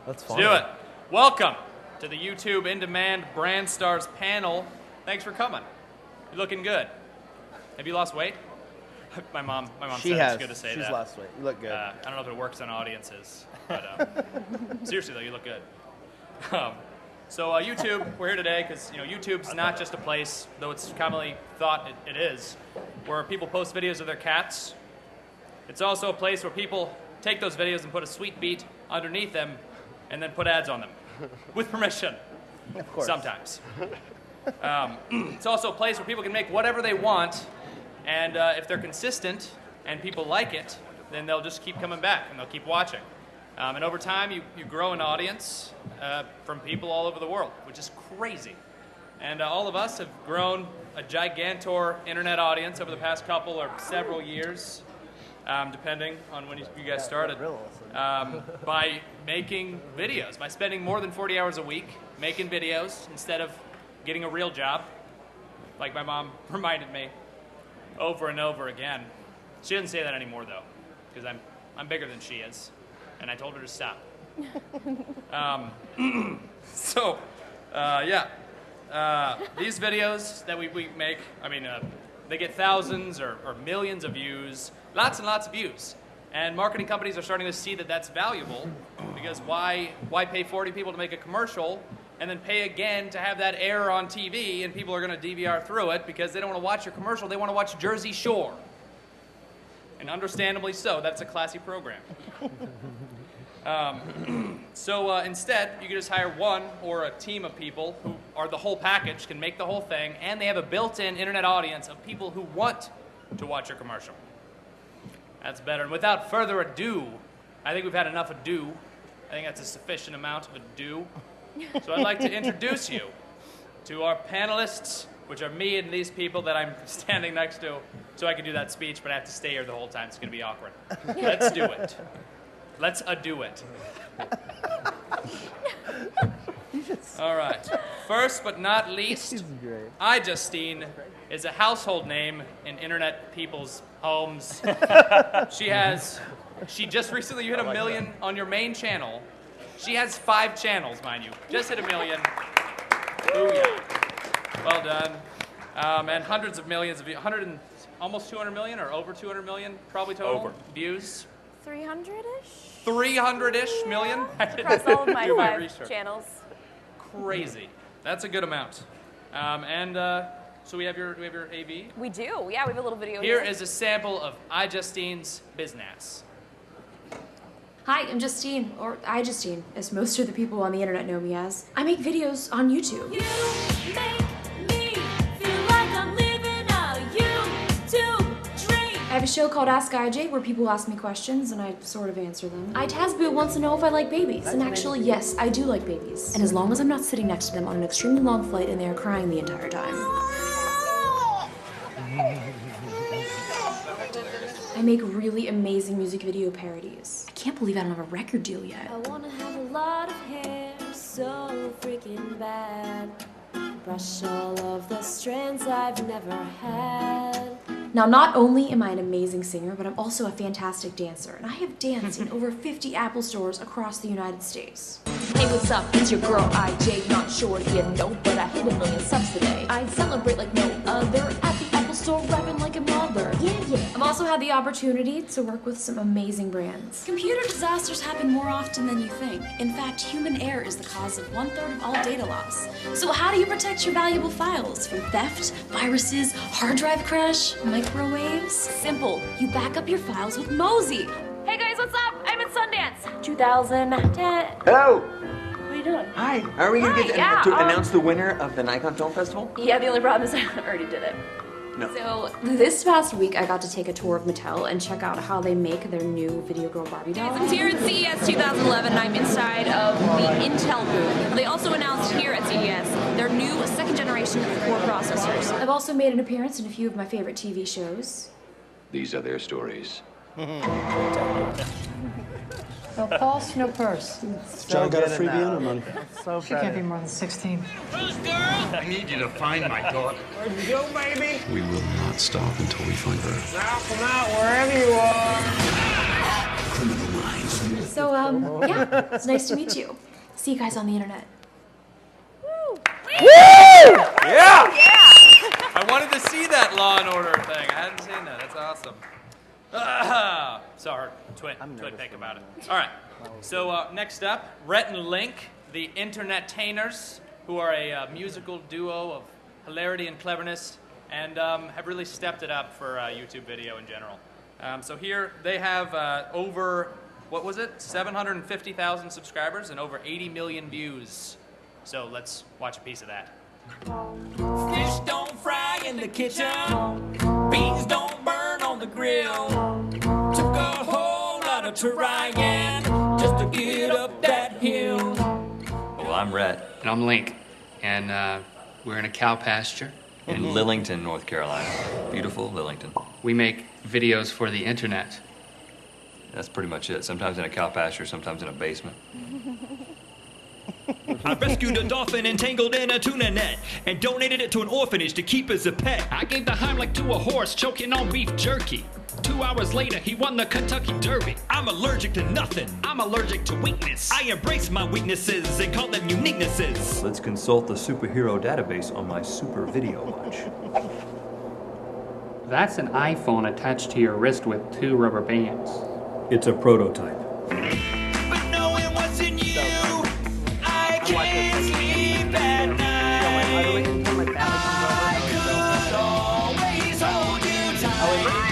That's fun. Let's do it. Welcome to the YouTube In Demand Brand Stars panel. Thanks for coming. You're looking good. Have you lost weight? My mom She said has. it's good to say She's that. lost weight. You look good. I don't know if it works on audiences, but seriously though, you look good. YouTube, we're here today because YouTube's not just a place, though it's commonly thought it is, where people post videos of their cats. It's also a place where people take those videos and put a sweet beat underneath them and then put ads on them, with permission. Of course. Sometimes. It's also a place where people can make whatever they want, and if they're consistent and people like it, then they'll just keep coming back and they'll keep watching. And over time, you grow an audience from people all over the world, which is crazy. And all of us have grown a gigantor internet audience over the past couple or several years, depending on when you guys started, by making videos, by spending more than 40 hours a week making videos instead of getting a real job, like my mom reminded me over and over again. She doesn't say that anymore, though, because I'm bigger than she is, and I told her to stop. These videos that we make, they get thousands or millions of views, lots and lots of views. And marketing companies are starting to see that that's valuable, because why pay 40 people to make a commercial and then pay again to have that air on TV, and people are going to DVR through it because they don't want to watch your commercial, they want to watch Jersey Shore. And understandably so, that's a classy program. Instead, you can just hire one or a team of people who are the whole package, can make the whole thing, and they have a built-in internet audience of people who want to watch your commercial. That's better. And without further ado, I think we've had enough ado. I think that's a sufficient amount of ado. So I'd like to introduce you to our panelists, which are me and these people that I'm standing next to, so I can do that speech, but I have to stay here the whole time. It's going to be awkward. Let's do it. Let's ado it. All right. First but not least, iJustine is a household name in internet people's homes. She just recently, you hit 1 million on your main channel. She has 5 channels, mind you. Just hit 1 million. Booyah. Well done. And hundreds of millions of views, almost 200 million or over 200 million probably total views. 300-ish? 300-ish million? Across all of my 5 channels. Crazy. That's a good amount. So we have your AV? We do. Yeah, we have a little video here. Here is a sample of iJustine's business. Hi, I'm Justine, or iJustine, as most of the people on the internet know me as. I make videos on YouTube. You make me feel like I'm living a YouTube dream. I have a show called Ask IJ where people ask me questions and I sort of answer them. iTazBoo wants to know if I like babies, and actually, yes, I do like babies. And as long as I'm not sitting next to them on an extremely long flight and they are crying the entire time. I make really amazing music video parodies. I can't believe I don't have a record deal yet. I wanna have a lot of hair, so freaking bad. Brush all of the strands I've never had. Now, not only am I an amazing singer, but I'm also a fantastic dancer, and I have danced in over 50 Apple stores across the United States. Hey, what's up? It's your girl IJ. Not sure if you know, but I hit 1 million subs today. I celebrate like no other at the Apple store, rapping like a mother. Yeah. I've also had the opportunity to work with some amazing brands. Computer disasters happen more often than you think. In fact, human error is the cause of 1/3 of all data loss. So how do you protect your valuable files from theft, viruses, hard drive crash, microwaves? Simple. You back up your files with Mosey. Hey guys, what's up? I'm at Sundance 2010. Hello! What are you doing? Hi. Are we going to get to announce the winner of the Nikon Film Festival? Yeah, the only problem is I already did it. No. So this past week I got to take a tour of Mattel and check out how they make their new Video Girl Barbie doll. I'm here at CES 2011 and I'm inside of the Intel booth. They also announced here at CES their new 2nd generation core processors. I've also made an appearance in a few of my favorite TV shows. These are their stories. No pulse, no purse. John got a freebie on her money. So she can't be more than 16. I need you to find my daughter. Where'd you go, baby? We will not stop until we find her. Now come out wherever you are. Criminal Minds. So, yeah, it's nice to meet you. See you guys on the internet. Woo! Yeah! I wanted to see that Law and Order thing. I hadn't seen that. That's awesome. Sorry, twit pick about it. All right. So next up, Rhett and Link, the Internet-tainers, who are a musical duo of hilarity and cleverness, and have really stepped it up for YouTube video in general. So here they have over, what was it, 750,000 subscribers and over 80 million views. So let's watch a piece of that. Fish don't fry in the kitchen, beans don't burn on the grill. Took a whole lot of trying just to get up that hill. Well, I'm Rhett. And I'm Link. And we're in a cow pasture. In Lillington, North Carolina. Beautiful Lillington. We make videos for the internet. That's pretty much it. Sometimes in a cow pasture, sometimes in a basement. I rescued a dolphin entangled in a tuna net and donated it to an orphanage to keep as a pet. I gave the Heimlich to a horse choking on beef jerky. 2 hours later, he won the Kentucky Derby. I'm allergic to nothing. I'm allergic to weakness. I embrace my weaknesses and call them uniquenesses. Let's consult the superhero database on my super video watch. That's an iPhone attached to your wrist with 2 rubber bands. It's a prototype. But knowing what's in you, I can't sleep at night. I could always hold you tight.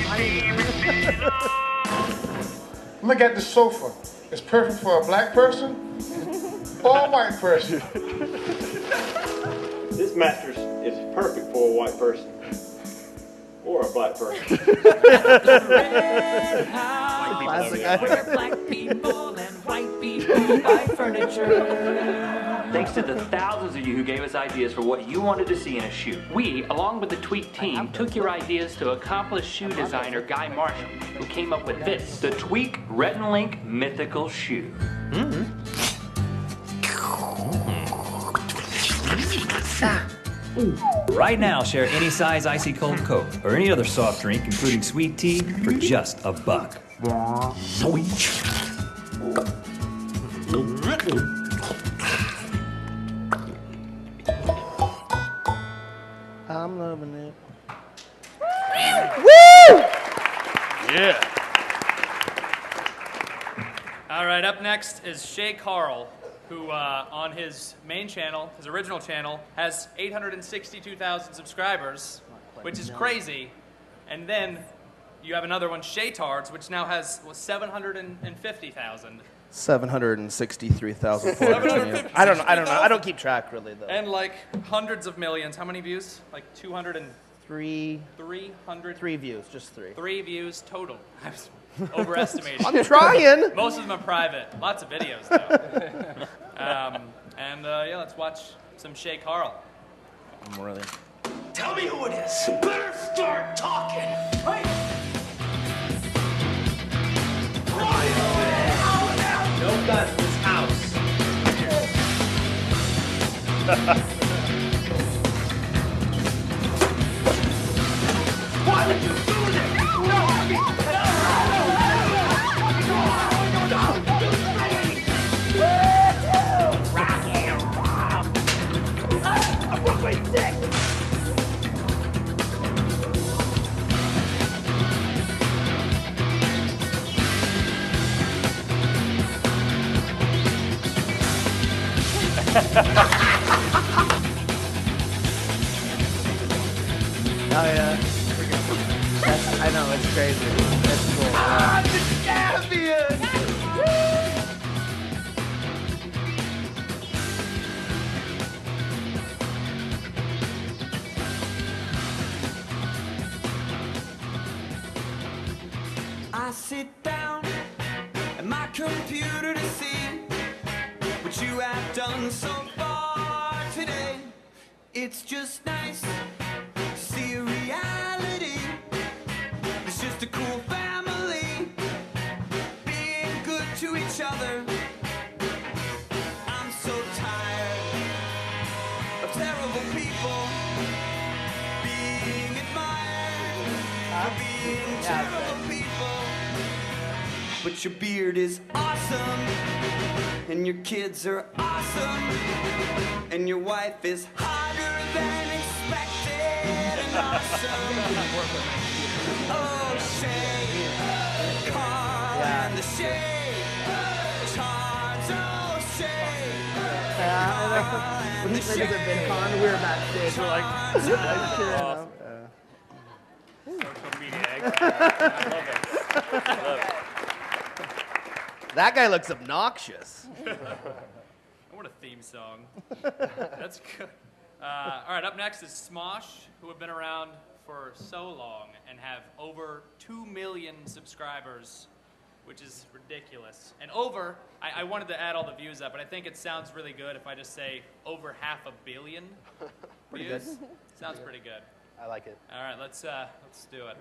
Look at the sofa. It's perfect for a black person or a white person. This mattress is perfect for a white person or a black person. Where black people and white people buy furniture. Thanks to the thousands of you who gave us ideas for what you wanted to see in a shoe. We, along with the Tweak team, took your ideas to accomplished shoe designer Guy Marshall, who came up with this. The Tweak Rhett and Link Mythical Shoe. Right now, share any size icy cold Coke or any other soft drink, including sweet tea, for just $1. I'm loving it. Woo! Yeah. All right, up next is Shay Carl, who on his main channel, his original channel, has 862,000 subscribers, which is crazy. And then you have another one, Shay Tards, which now has 750,000. 763,400. I don't know. I don't keep track really though. And like hundreds of millions. How many views? Like 203. 300. 3 views, just 3. 3 views total. I was overestimating. I'm trying. Most of them are private. Lots of videos though. Yeah, let's watch some Shay Carl. I'm really. Tell me who it is. Better start talking. Right. No guns in this house. Why did you do this? No, Oh yeah. I know, it's crazy. It's cool. I'm the champion! I sit down at my computer to see what you have done so far today. It's just nice to see a reality. It's just a cool family being good to each other. I'm so tired of terrible people being admired for being terrible people. but your beard is awesome, and your kids are awesome, and your wife is hotter than expected and awesome. Oh, Shay, Carl and the Shay, Charles, oh, Shay, Carl and the Shay. We were backstage. We're like, Social media expert. I love it. That guy looks obnoxious. What a theme song. That's good. All right, up next is Smosh, who have been around for so long and have over 2 million subscribers, which is ridiculous. And over, I wanted to add all the views up, but I think it sounds really good if I just say over 500 million Pretty views. good. Sounds pretty good. I like it. All right, let's do it.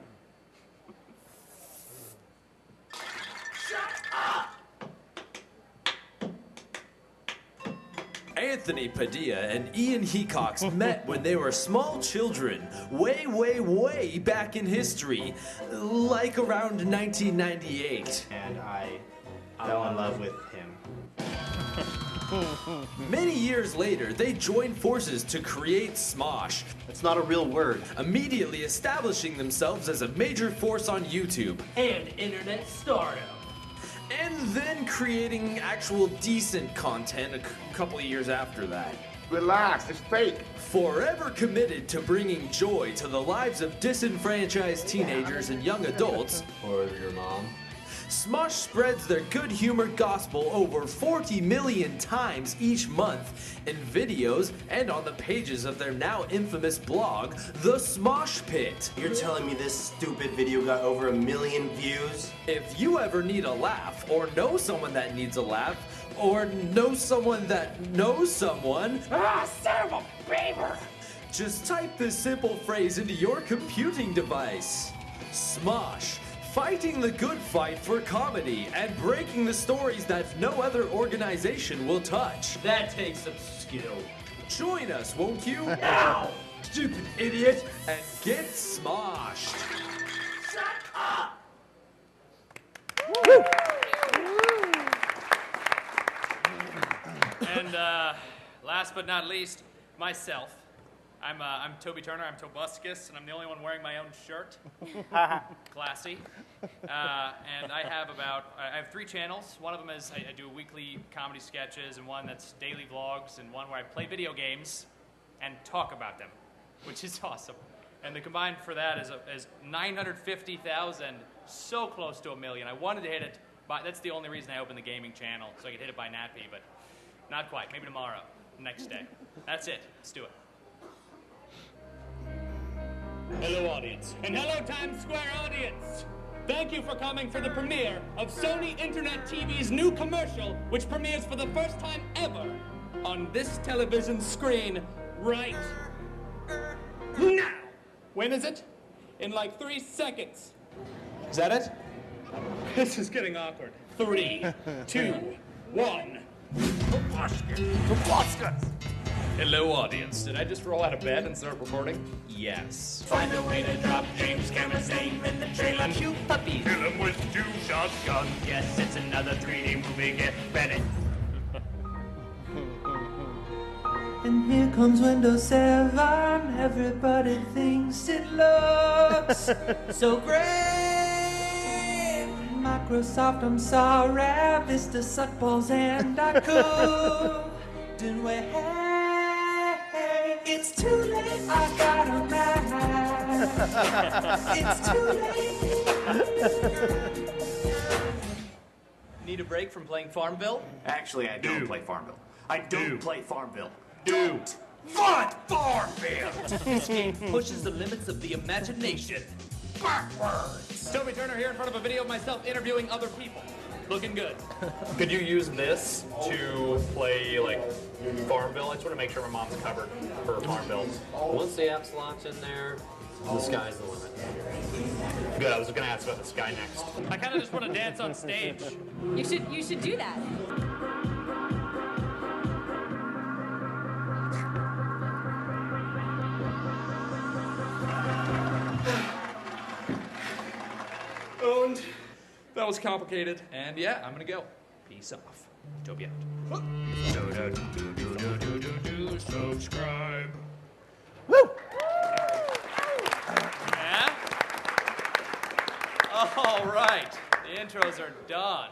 Anthony Padilla and Ian Hecox met when they were small children, way, way, way back in history, like around 1998. And I fell in love with him. Many years later, they joined forces to create Smosh. It's not a real word. Immediately establishing themselves as a major force on YouTube. And internet stardom. And then creating actual decent content a couple of years after that. Relax, it's fake. Forever committed to bringing joy to the lives of disenfranchised teenagers and young adults. Or your mom. Smosh spreads their good humor gospel over 40 million times each month in videos and on the pages of their now infamous blog, The Smosh Pit. You're telling me this stupid video got over 1 million views? If you ever need a laugh, or know someone that needs a laugh, or know someone that knows someone, son of a beaver! Just type this simple phrase into your computing device. Smosh. Fighting the good fight for comedy and breaking the stories that no other organization will touch. That takes some skill. Join us, won't you? Now! Stupid idiot! And get smoshed! Shut up! Woo! And last but not least, myself. I'm Toby Turner, I'm Tobuscus, and I'm the only one wearing my own shirt. Classy. And I have 3 channels. One of them is I do weekly comedy sketches, and one that's daily vlogs, and one where I play video games and talk about them, which is awesome. And the combined for that is 950,000, so close to 1 million. I wanted to hit it, but that's the only reason I opened the gaming channel, so I could hit it by NATPE, but not quite. Maybe tomorrow, next day. That's it. Let's do it. Hello, audience. And hello, Times Square audience. Thank you for coming for the premiere of Sony Internet TV's new commercial, which premieres for the first time ever on this television screen right now. When is it? In like 3 seconds. Is that it? This is getting awkward. 3, 2, 1. Hello, audience. Did I just roll out of bed and start recording? Yes. Find a way to drop James Cameron's name in the trailer. Cute puppy. Kill him with 2 shotguns. Yes, it's another 3D movie. Get ready. And here comes Windows 7. Everybody thinks it looks so great. Microsoft, I'm sorry. Vista sucked balls and I couldn't wait. It's too late, I got a man. It's too late. Need a break from playing Farmville? Actually, I don't play Farmville. I don't play Farmville. Don't. Fun Farmville! This game pushes the limits of the imagination. Backwards! Toby Turner here in front of a video of myself interviewing other people. Looking good. Could you use this to play, like, Farmville? I just want to make sure my mom's covered for Farmville. Once the app slot's in there, the sky's the limit. Good, I was going to ask about the sky next. I kind of just want to dance on stage. You should do that. And that was complicated. And yeah, I'm gonna go. Peace off. Utopia out. Subscribe. Woo! Yeah? All right. The intros are done.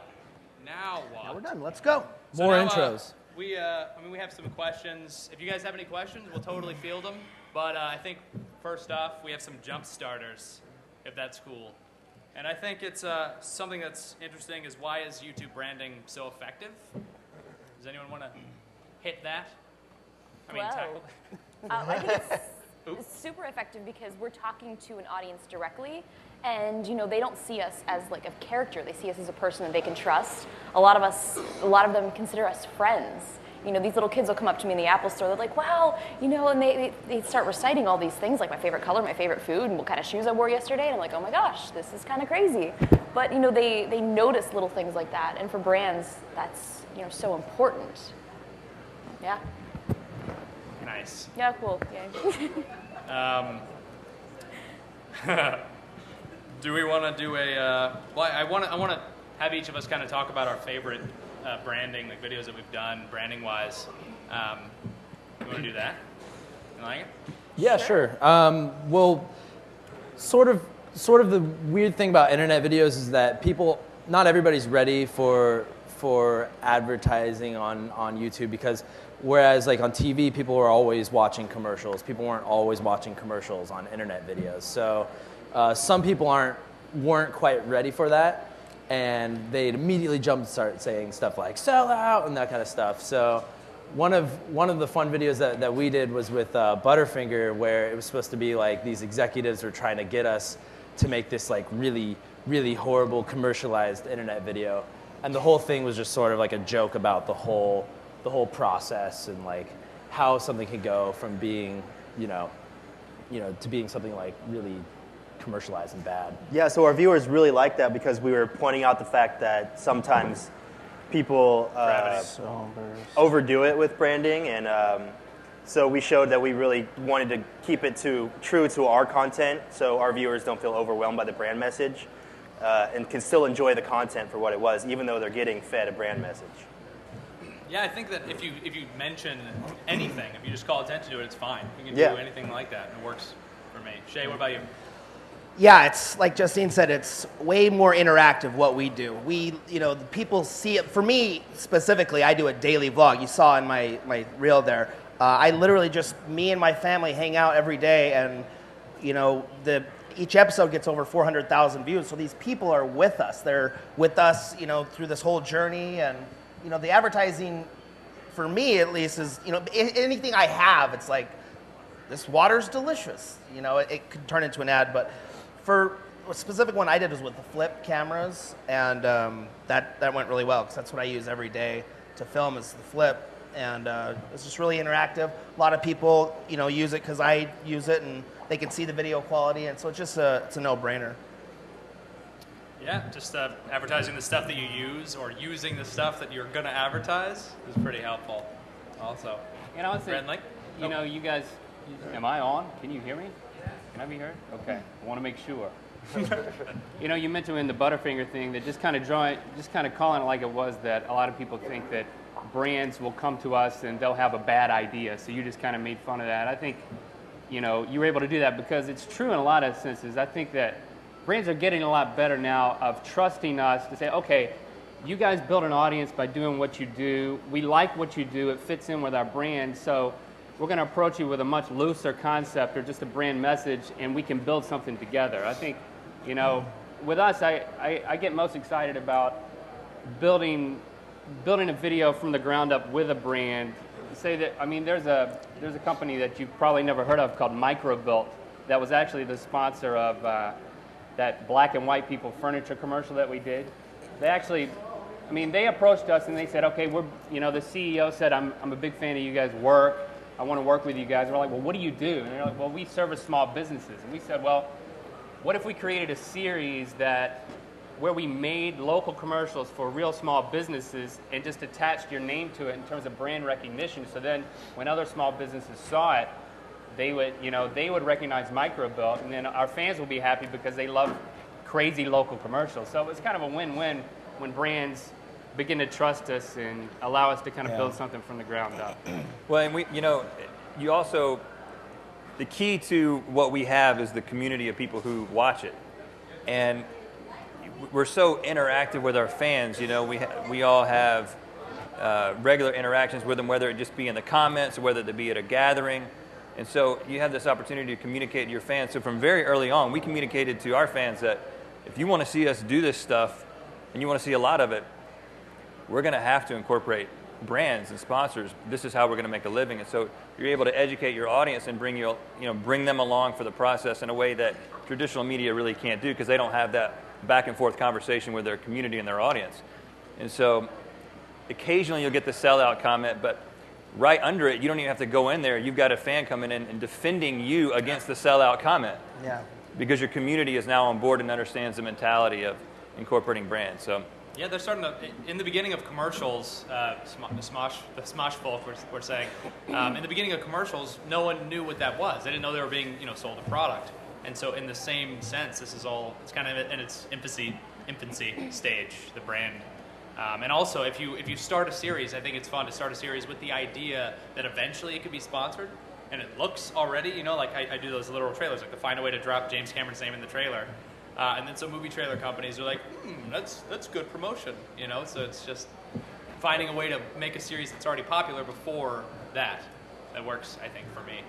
Now what? Now we're done. Let's go. So More now, intros. We have some questions. If you guys have any questions, we'll totally field them. But I think first off, we have some jump starters, if that's cool. And I think it's something that's interesting is why is YouTube branding so effective? Does anyone want to hit that? I mean, tackle it. I think it's super effective because we're talking to an audience directly, and they don't see us as like a character. They see us as a person that they can trust. A lot of them consider us friends. These little kids will come up to me in the Apple store. They're like, wow, and they start reciting all these things, like my favorite color, my favorite food, and what kind of shoes I wore yesterday. And I'm like, oh my gosh, this is kind of crazy. But they notice little things like that, and for brands, that's so important. Yeah. Nice. Yeah, cool. Yeah. Do we want to do a? Well, I want to have each of us kind of talk about our favorite branding, like videos that we've done, branding wise. You want to do that? You like it? Yeah, sure. Well, sort of the weird thing about internet videos is that not everybody's ready for advertising on YouTube, because whereas like on TV, people were always watching commercials. People weren't always watching commercials on internet videos. So some people weren't quite ready for that, and they'd immediately jump and start saying stuff like "sell out" and that kind of stuff. So one of the fun videos that we did was with Butterfinger, where it was supposed to be like these executives were trying to get us to make this like really, really horrible commercialized internet video. And the whole thing was just sort of like a joke about the whole process and like how something could go from being, to being something like really commercialized and bad. Yeah, so our viewers really liked that because we were pointing out the fact that sometimes people overdo it with branding, and so we showed that we really wanted to keep it true to our content, so our viewers don't feel overwhelmed by the brand message. And can still enjoy the content for what it was, even though they're getting fed a brand message. Yeah, I think that if you mention anything, if you just call attention to it, it's fine. You can do anything like that, and it works for me. Shay, what about you? Yeah, it's like Justine said, it's way more interactive what we do. The people see it. For me specifically, I do a daily vlog. You saw in my reel there. I literally just, me and my family hang out every day, and each episode gets over 400,000 views. So these people are with us. They're with us, through this whole journey. And, the advertising, for me at least, is, anything I have, it's like, this water's delicious. It could turn into an ad. But for a specific one I did was with the flip cameras. And that went really well, because that's what I use every day to film is the flip. And it's just really interactive. A lot of people, use it because I use it, and they can see the video quality, and so it's just it's a no-brainer. Yeah, just advertising the stuff that you use, or using the stuff that you're going to advertise is pretty helpful. Also, you guys, am I on? Can you hear me? Can I be heard? Okay, I want to make sure. You mentioned in the Butterfinger thing that just kind of calling it like it was, that a lot of people think that brands will come to us and they'll have a bad idea. So you just kind of made fun of that. I think, you were able to do that because it's true in a lot of senses. I think that brands are getting a lot better now of trusting us to say, okay, you guys build an audience by doing what you do. We like what you do. It fits in with our brand. So we're going to approach you with a much looser concept or just a brand message, and we can build something together. I think, with us, I get most excited about building a video from the ground up with a brand. Say that, there's a company that you've probably never heard of called Microbuilt that was actually the sponsor of that Black and White People furniture commercial that we did. They actually, they approached us and they said, okay, the CEO said, I'm a big fan of you guys' work. I want to work with you guys. And we're like, well, what do you do? And they're like, well, we service small businesses. And we said, well, what if we created a series where we made local commercials for real small businesses and just attached your name to it in terms of brand recognition, so then when other small businesses saw it, they would recognize Microbuilt, and then our fans will be happy because they love crazy local commercials. So it's kind of a win-win when brands begin to trust us and allow us to kind of build something from the ground up. Well, and you also, the key to what we have is the community of people who watch it. And we're so interactive with our fans, we all have regular interactions with them, whether it just be in the comments or whether it be at a gathering. And so you have this opportunity to communicate to your fans. So from very early on, we communicated to our fans that if you want to see us do this stuff and you want to see a lot of it, we're going to have to incorporate brands and sponsors. This is how we're going to make a living. And so you're able to educate your audience and bring them along for the process in a way that traditional media really can't do, because they don't have that back and forth conversation with their community and their audience. And so occasionally you'll get the sellout comment, but right under it, you don't even have to go in there. You've got a fan coming in and defending you against the sellout comment. Yeah. Because your community is now on board and understands the mentality of incorporating brands. So. Yeah, they're starting to, in the beginning of commercials, the Smosh folk were saying, in the beginning of commercials, no one knew what that was. They didn't know they were being, sold a product. And so in the same sense, this is all, it's kind of in its infancy stage, the brand. And also, if you start a series, I think it's fun to start a series with the idea that eventually it could be sponsored. And it looks already, like I do those literal trailers, like to find a way to drop James Cameron's name in the trailer. And then some movie trailer companies are like, that's good promotion, So it's just finding a way to make a series that's already popular before that. That works, I think, for me.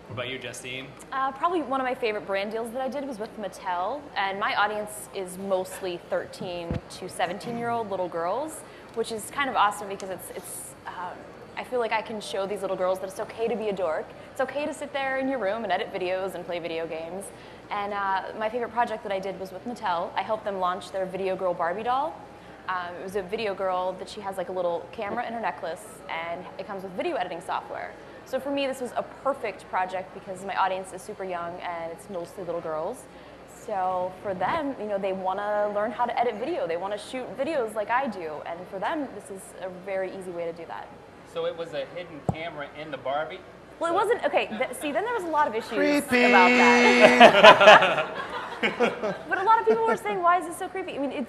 What about you, Justine? Probably one of my favorite brand deals that I did was with Mattel, and my audience is mostly 13 to 17-year-old little girls, which is kind of awesome because I feel like I can show these little girls that it's okay to be a dork. It's okay to sit there in your room and edit videos and play video games. And my favorite project that I did was with Mattel. I helped them launch their Video Girl Barbie doll. It was a video girl that she has like a little camera in her necklace, and it comes with video editing software. So for me, this was a perfect project because my audience is super young and it's mostly little girls. So for them, they want to learn how to edit video. They want to shoot videos like I do. And for them, this is a very easy way to do that. So it was a hidden camera in the Barbie? Well, it wasn't, okay, see, then there was a lot of issues Creepy. about that. But a lot of people were saying, why is this so creepy? I mean,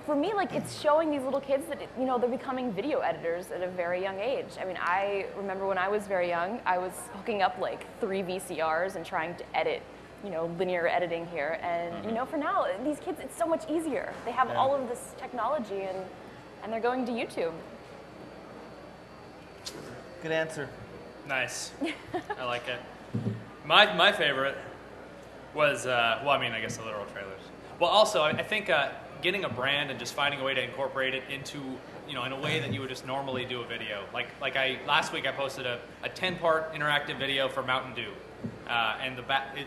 for me, it's showing these little kids that, they're becoming video editors at a very young age. I mean, I remember when I was very young, I was hooking up 3 VCRs and trying to edit, linear editing here. And, for now, these kids, it's so much easier. They have all of this technology and they're going to YouTube. Good answer. Nice. I like it. My favorite was, I guess the literal trailers. Well, also, I think getting a brand and just finding a way to incorporate it into, in a way that you would just normally do a video. Last week I posted a 10-part interactive video for Mountain Dew. And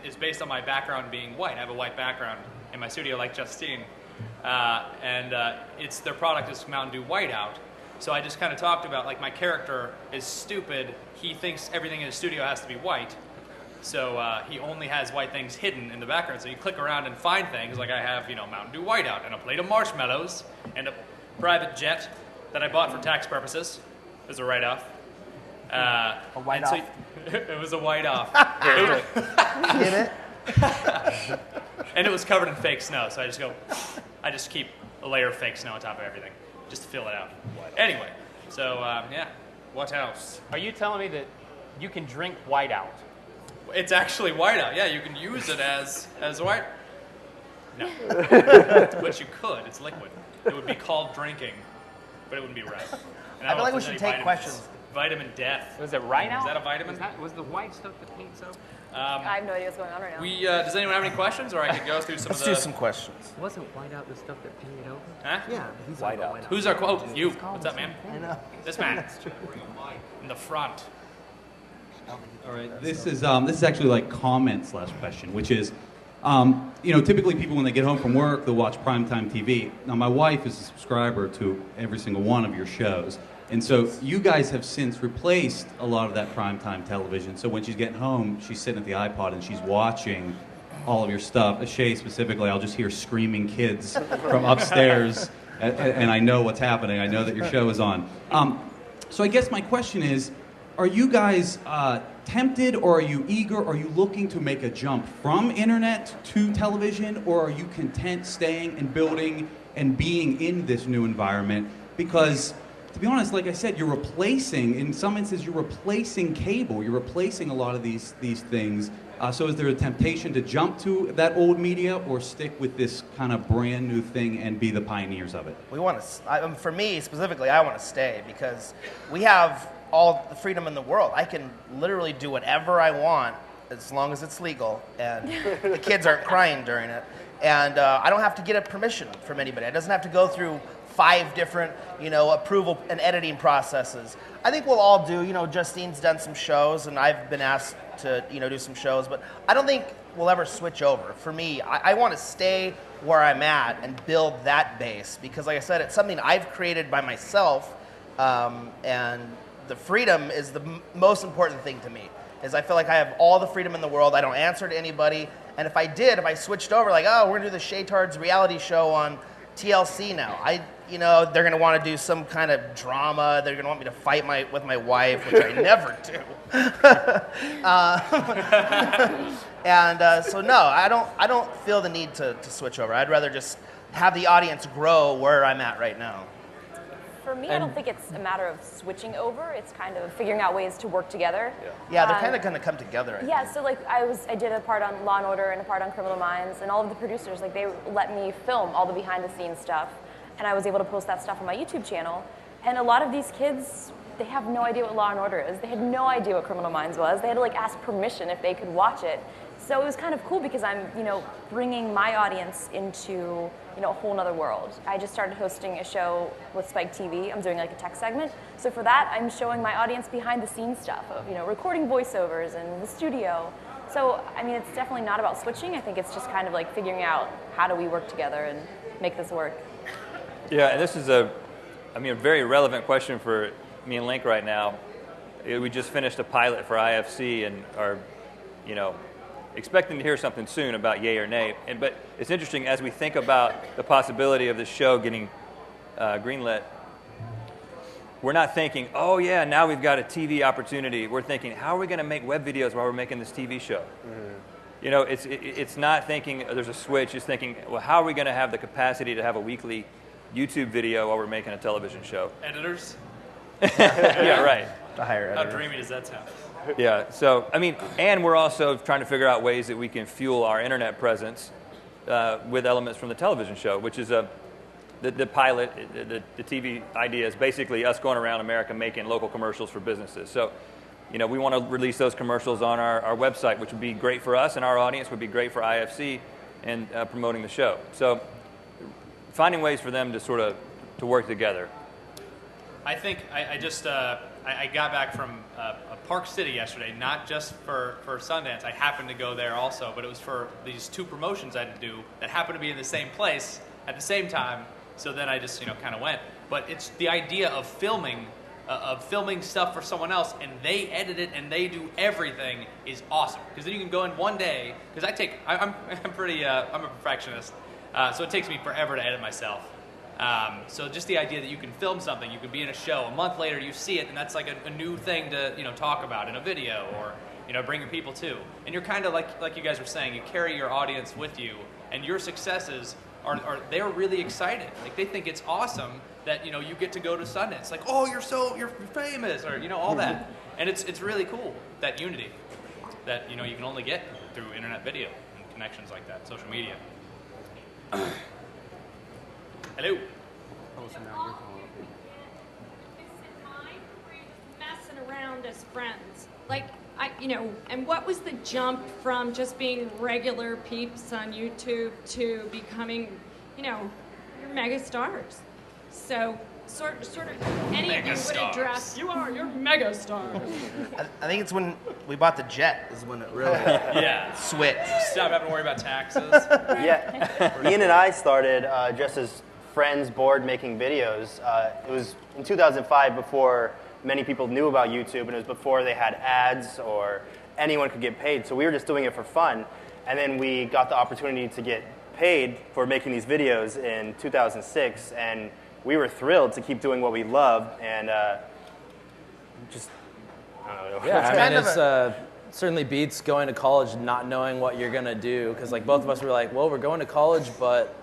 it's based on my background being white. I have a white background in my studio like Justine. Their product is Mountain Dew Whiteout. So I just kind of talked about, my character is stupid. He thinks everything in his studio has to be white. So he only has white things hidden in the background. So you click around and find things, like I have, Mountain Dew Whiteout and a plate of marshmallows and a private jet that I bought for tax purposes. It was a write-off. A write-off? So it was a write-off. Get it? And it was covered in fake snow, so I just keep a layer of fake snow on top of everything, just to fill it out. Anyway, so what else? Are you telling me that you can drink Whiteout? It's actually Whiteout. Yeah, you can use it as white. No, but you could. It's liquid. It would be called drinking, but it wouldn't be right. And I feel like we should take questions. Vitamin death. Was it right now? Is that a vitamin? Was the white stuff that paints up? I have no idea what's going on right now. Does anyone have any questions, or I could go through some Let's of the... do some questions. Wasn't Whiteout the stuff that painted over? Huh? Yeah, he's Whiteout. Who's our... Oh, you. What's up, man? I know. This man. In the front. All right, this is actually like comment/question, which is, typically people when they get home from work, they'll watch primetime TV. Now, my wife is a subscriber to every single one of your shows, and so you guys have since replaced a lot of that primetime television. So when she's getting home, she's sitting at the iPod and she's watching all of your stuff. Shay specifically, I'll just hear screaming kids from upstairs, and I know what's happening. I know that your show is on. So I guess my question is, Are you guys tempted, or are you eager? Are you looking to make a jump from internet to television, or are you content staying and building and being in this new environment? Because, to be honest, like I said, you're replacing, in some instances, you're replacing cable. You're replacing a lot of these things. So is there a temptation to jump to that old media, or stick with this kind of brand new thing and be the pioneers of it? We want to, for me specifically, I want to stay because we have all the freedom in the world. I can literally do whatever I want as long as it's legal and the kids aren't crying during it. And I don't have to get a permission from anybody. It doesn't have to go through 5 different, approval and editing processes. I think we'll all do, Justine's done some shows and I've been asked to, do some shows, but I don't think we'll ever switch over. For me, I want to stay where I'm at and build that base because, like I said, it's something I've created by myself, and the freedom is the most important thing to me. Is I feel like I have all the freedom in the world. I don't answer to anybody, and if I switched over, like, oh, we're gonna do the Shaytards reality show on TLC now. They're going to want to do some kind of drama. They're going to want me to fight with my wife, which I never do. So no, I don't feel the need to switch over. I'd rather just have the audience grow where I'm at right now. For me, I don't think it's a matter of switching over. It's kind of figuring out ways to work together. Yeah, they're kind of going to come together. I think. So like I did a part on Law and Order and a part on Criminal Minds, and all of the producers, like, they let me film all the behind the scenes stuff, and I was able to post that stuff on my YouTube channel. And a lot of these kids, they have no idea what Law and Order is. They had no idea what Criminal Minds was. They had to ask permission if they could watch it. So it was kind of cool because I'm, bringing my audience into, a whole nother world. I just started hosting a show with Spike TV. I'm doing a tech segment. So for that, I'm showing my audience behind the scenes stuff of, recording voiceovers in the studio. So, it's definitely not about switching. I think it's just kind of figuring out how do we work together and make this work. Yeah, and this is a very relevant question for me and Link right now. We just finished a pilot for IFC and are, expecting to hear something soon about yay or nay. But it's interesting as we think about the possibility of this show getting greenlit. We're not thinking, oh yeah, now we've got a TV opportunity. We're thinking, how are we going to make web videos while we're making this TV show? Mm-hmm. It's not thinking there's a switch. It's thinking, well, how are we going to have the capacity to have a weekly YouTube video while we're making a television show? Editors? Yeah, right. To hire editors. How dreamy does that sound? Yeah, so, and we're also trying to figure out ways that we can fuel our internet presence with elements from the television show, which is the pilot, the TV idea is basically us going around America making local commercials for businesses. So, we want to release those commercials on our website, which would be great for us, and our audience would be great for IFC and promoting the show. So, finding ways for them to work together. I think I got back from Park City yesterday, not just for Sundance. I happened to go there also, but it was for these 2 promotions I had to do that happened to be in the same place at the same time. So then I just kind of went. But it's the idea of filming stuff for someone else, and they edit it and they do everything is awesome. Because then you can go in one day. Because I'm a perfectionist, so it takes me forever to edit myself. So just the idea that you can film something, you could be in a show, a month later you see it, and that's like a new thing to talk about in a video, or bring your people to. And you're kind of like you guys were saying, you carry your audience with you, and your successes are they're really excited. Like, they think it's awesome that you get to go to Sundance. Like, oh, you're famous, or all that. And it's really cool, that unity that you can only get through internet video and connections like that, social media. Hello. Messing around as friends, and what was the jump from just being regular peeps on YouTube to becoming, your mega stars? So sort of any of you would address. You're mega stars. I think it's when we bought the jet is when it really switched. Stop having to worry about taxes. Yeah, Ian and I started just as friends bored making videos. It was in 2005 before many people knew about YouTube, and it was before they had ads or anyone could get paid. So we were just doing it for fun. And then we got the opportunity to get paid for making these videos in 2006, and we were thrilled to keep doing what we loved and just I don't know. Yeah, It's I kind mean, of it's certainly beats going to college not knowing what you're gonna do, because like both of us were like, well, we're going to college, but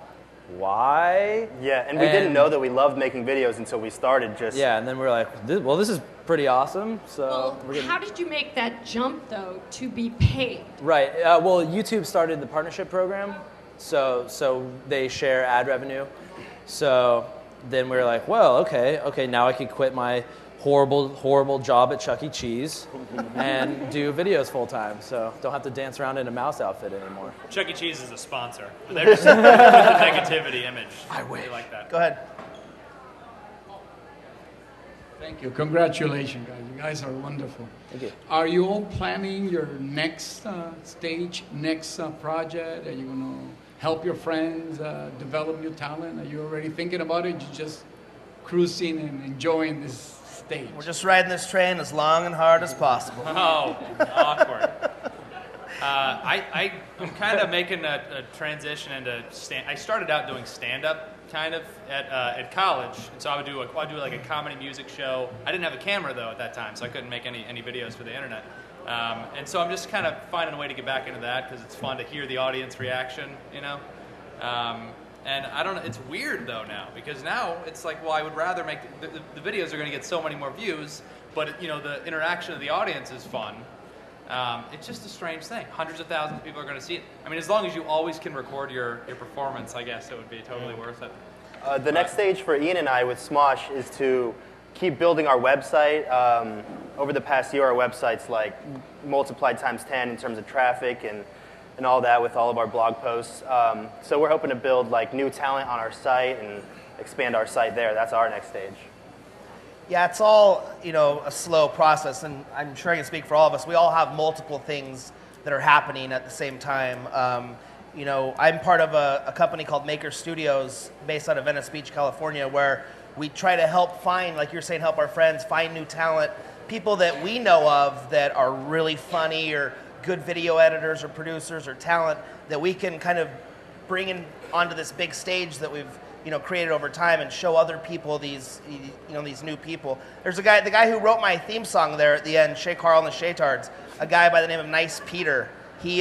why? Yeah, and we didn't know that we loved making videos until we started. Yeah, and then we were like, well, this is pretty awesome. So we're gonna, How did you make that jump, though, to be paid? right. Well, YouTube started the partnership program, so they share ad revenue. So then we were like, well, okay, now I can quit my horrible job at Chuck E. Cheese and do videos full time. So don't have to dance around in a mouse outfit anymore. Chuck E. Cheese is a sponsor. They're just with the negativity image. I wish. Like that. Go ahead. Thank you. Congratulations, guys. You guys are wonderful. Thank you. Are you all planning your next stage, next project? Are you going to help your friends develop new talent? Are you already thinking about it? You just cruising and enjoying this stage? We're just riding this train as long and hard as possible. Oh, awkward. I'm kind of making a transition into I started out doing stand-up kind of at college, and so I'd do like a comedy music show. I didn't have a camera though at that time, so I couldn't make any videos for the internet. And so I'm just kind of finding a way to get back into that because it's fun to hear the audience reaction, you know. And I don't know, it's weird though now, because now it's like, well, I would rather make, the videos are going to get so many more views, but the interaction of the audience is fun. It's just a strange thing. Hundreds of thousands of people are going to see it. I mean, as long as you always can record your performance, I guess it would be totally worth it. The next stage for Ian and I with Smosh is to keep building our website. Over the past year, our website's like multiplied times 10 in terms of traffic and all that with all of our blog posts. So we're hoping to build like new talent on our site and expand our site there. That's our next stage. Yeah, it's all, a slow process, and I'm sure I can speak for all of us. We all have multiple things that are happening at the same time. I'm part of a company called Maker Studios based out of Venice Beach, California, where we try to help find, like you're saying, help our friends find new talent, people that we know of that are really funny or good video editors or producers or talent that we can kind of bring in onto this big stage that we've created over time and show other people these new people. There's the guy who wrote my theme song there at the end, Shay Carl and the Shaytards, a guy by the name of Nice Peter. He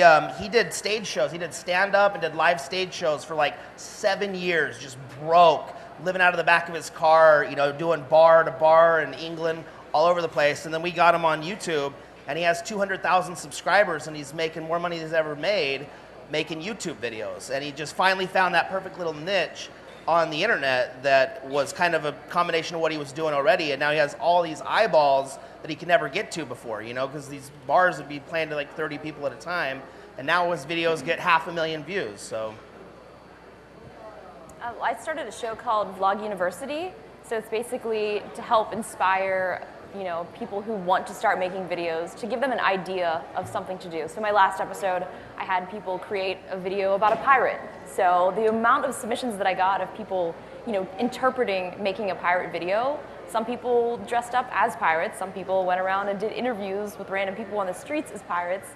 did stage shows. He did stand-up and did live stage shows for like 7 years, just broke, living out of the back of his car, doing bar to bar in England, all over the place. And then we got him on YouTube, and he has 200,000 subscribers, and he's making more money than he's ever made making YouTube videos. And he just finally found that perfect little niche on the internet that was kind of a combination of what he was doing already, and now he has all these eyeballs that he could never get to before, because these bars would be playing to like 30 people at a time, and now his videos get 500,000 views, so. I started a show called Vlog University, so it's basically to help inspire people who want to start making videos, to give them an idea of something to do. So my last episode, I had people create a video about a pirate. So the amount of submissions that I got of people, interpreting making a pirate video, some people dressed up as pirates, some people went around and did interviews with random people on the streets as pirates.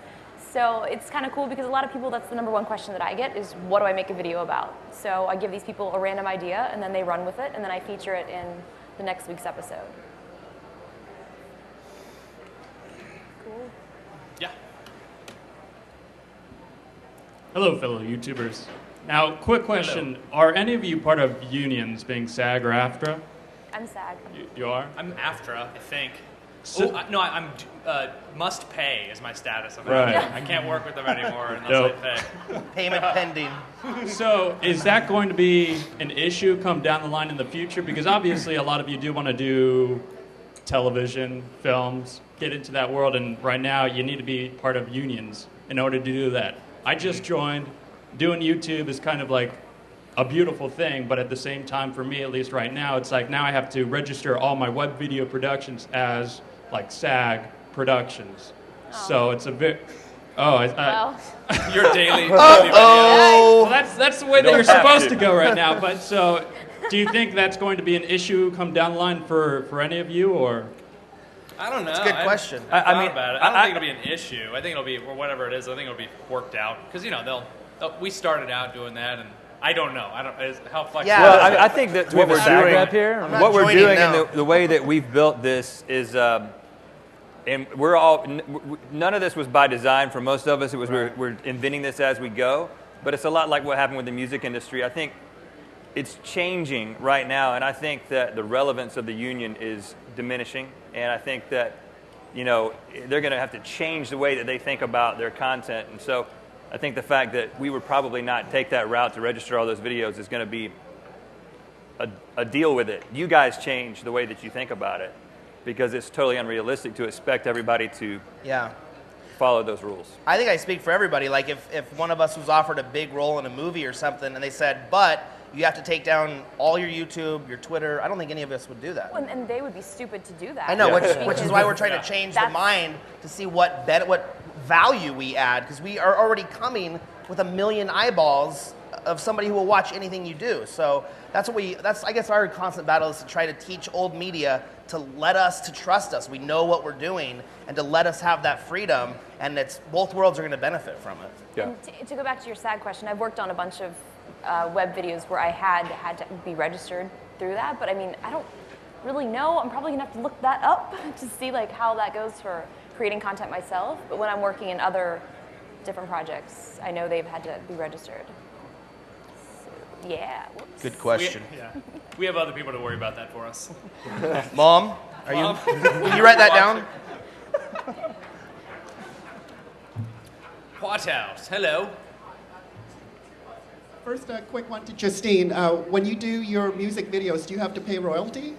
So it's kind of cool because a lot of people, that's the #1 question that I get is, what do I make a video about? So I give these people a random idea and then they run with it, and then I feature it in the next week's episode. Cool. Yeah. Hello, fellow YouTubers. Now, quick question. Hello. Are any of you part of unions, being SAG or AFTRA? I'm SAG. You are? I'm AFTRA, I think. So, I'm must pay is my status. Right. I can't work with them anymore unless I pay. Payment pending. So is that going to be an issue come down the line in the future? Because obviously a lot of you do want to do television, films, get into that world, and right now you need to be part of unions in order to do that. I just joined. Doing YouTube is kind of like a beautiful thing, but at the same time, for me at least right now, it's like now I have to register all my web video productions as like SAG Productions. Oh. So it's a bit. Well. Your daily. Well, that's the way that you're supposed to go right now. But so, do you think that's going to be an issue come down the line for any of you, or? I don't know. It's a good question. I mean, about it. I don't think it'll be an issue. I think it'll be, or whatever it is. I think it'll be worked out because we started out doing that, and I don't know. How flexible. Yeah, well, I think that what we're doing, here? what we're doing, and the way that we've built this is, And we're all, none of this was by design for most of us. It was we're inventing this as we go. But it's a lot like what happened with the music industry. I think it's changing right now, and I think that the relevance of the union is diminishing. And I think that, you know, they're going to have to change the way that they think about their content. And so I think the fact that we would probably not take that route to register all those videos is going to be a deal with it. You guys change the way that you think about it, because it's totally unrealistic to expect everybody to follow those rules. I think I speak for everybody. Like if one of us was offered a big role in a movie or something and they said, but you have to take down all your YouTube, your Twitter, I don't think any of us would do that. Well, and they would be stupid to do that. I know, which is why we're trying to change the mind to see what value we add, because we are already coming with 1 million eyeballs of somebody who will watch anything you do. So that's I guess our constant battle is to try to teach old media to trust us. We know what we're doing, and to let us have that freedom, and both worlds are going to benefit from it. Yeah. And to go back to your SAG question, I've worked on a bunch of web videos where I had to be registered through that, but I mean, I don't really know. I'm probably gonna have to look that up to see like how that goes for creating content myself. But when I'm working in other different projects, I know they've had to be registered. So, yeah. Whoops. Good question. We have other people to worry about that for us. Mom, can you write that down? White House, hello. First, a quick one to Justine. When you do your music videos, do you have to pay royalty?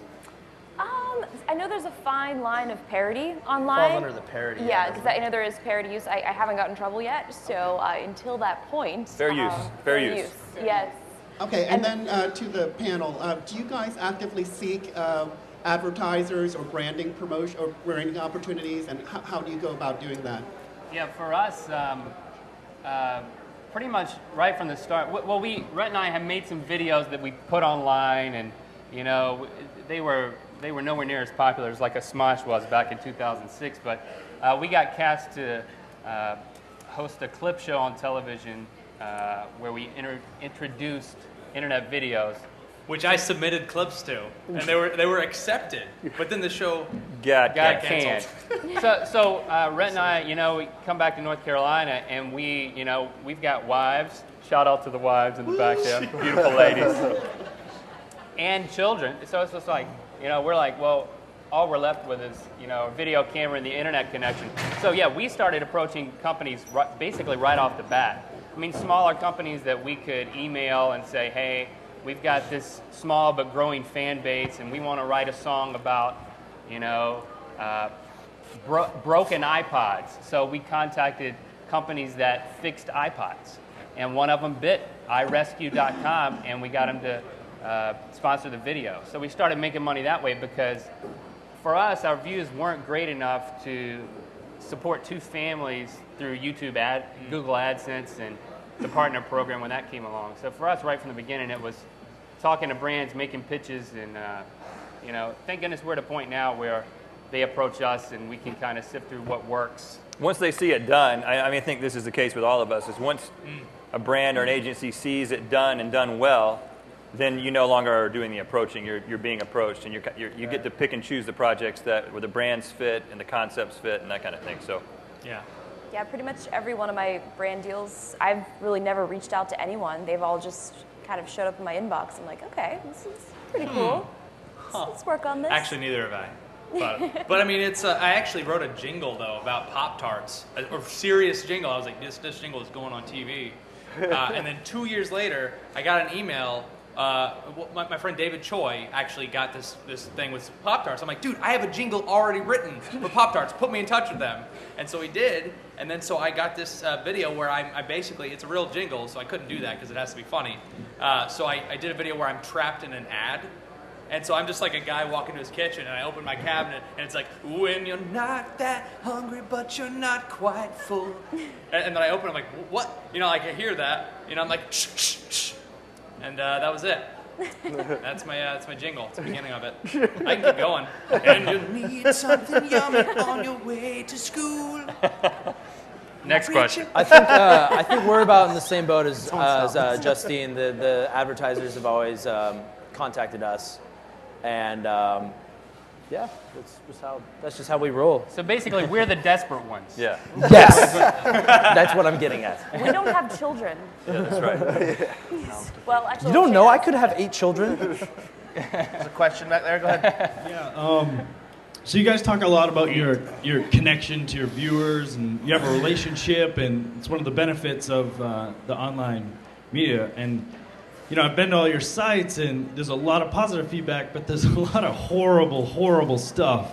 I know there's a fine line of parody online. Falls under the parody. Yeah, because I know there is parody use. I haven't gotten in trouble yet, so until that point. Fair use. Fair use. Yes. Okay, and then to the panel, do you guys actively seek advertisers or branding promotion or branding opportunities, and how do you go about doing that? Yeah, for us, pretty much right from the start. Well, Rhett and I have made some videos that we put online, and you know, they were nowhere near as popular as like a Smosh was back in 2006. But we got cast to host a clip show on television where we introduced internet videos, which I submitted clips to, and they were accepted. But then the show got canceled. So Rhett and I, you know, we come back to North Carolina, and we've got wives. Shout out to the wives in the back there, beautiful ladies, and children. So it's just like, you know, we're like, well, all we're left with is, you know, a video camera and the internet connection. So yeah, we started approaching companies basically right off the bat. I mean, smaller companies that we could email and say, hey, we've got this small but growing fan base, and we want to write a song about, you know, broken iPods. So we contacted companies that fixed iPods, and one of them bit, iRescue.com, and we got them to sponsor the video. So we started making money that way, because for us, our views weren't great enough to support two families through YouTube Google AdSense and the partner program when that came along. So for us, right from the beginning, it was talking to brands, making pitches, and you know, thank goodness we're at a point now where they approach us and we can kind of sift through what works. Once they see it done, I mean, I think this is the case with all of us, is once a brand or an agency sees it done and done well, then you no longer are doing the approaching. You're being approached, and you get to pick and choose the projects where the brands fit and the concepts fit and that kind of thing. So, yeah, pretty much every one of my brand deals, I've really never reached out to anyone. They've all just kind of showed up in my inbox. I'm like, okay, this is pretty cool. Let's work on this. Actually, neither have I. But I mean, it's. I actually wrote a jingle though about Pop-Tarts, a serious jingle. I was like, this jingle is going on TV. And then 2 years later, I got an email. My friend David Choi actually got this thing with Pop-Tarts. I'm like, dude, I have a jingle already written for Pop-Tarts. Put me in touch with them. And so he did. And then so I got this video where I basically, it's a real jingle, so I couldn't do that because it has to be funny. So I did a video where I'm trapped in an ad. And so I'm just like a guy walking to his kitchen, and I open my cabinet, and it's like, when you're not that hungry, but you're not quite full. And then I open, I'm like, what? You know, like I hear that, you know, I'm like, shh, shh, shh. And that was it. That's my jingle. It's the beginning of it. I can keep going. And you need something yummy on your way to school. Next question. I think we're about in the same boat as Justine. The advertisers have always contacted us, and Yeah, that's just how we roll. So basically, we're the desperate ones. Yeah. Yes. That's what I'm getting at. We don't have children. Yeah, that's right. Well, actually, You don't know I could have 8 children? There's a question back there. Go ahead. Yeah. So you guys talk a lot about your connection to your viewers, and you have a relationship, and it's one of the benefits of the online media. And I've been to all your sites, and there's a lot of positive feedback, but there's a lot of horrible, horrible stuff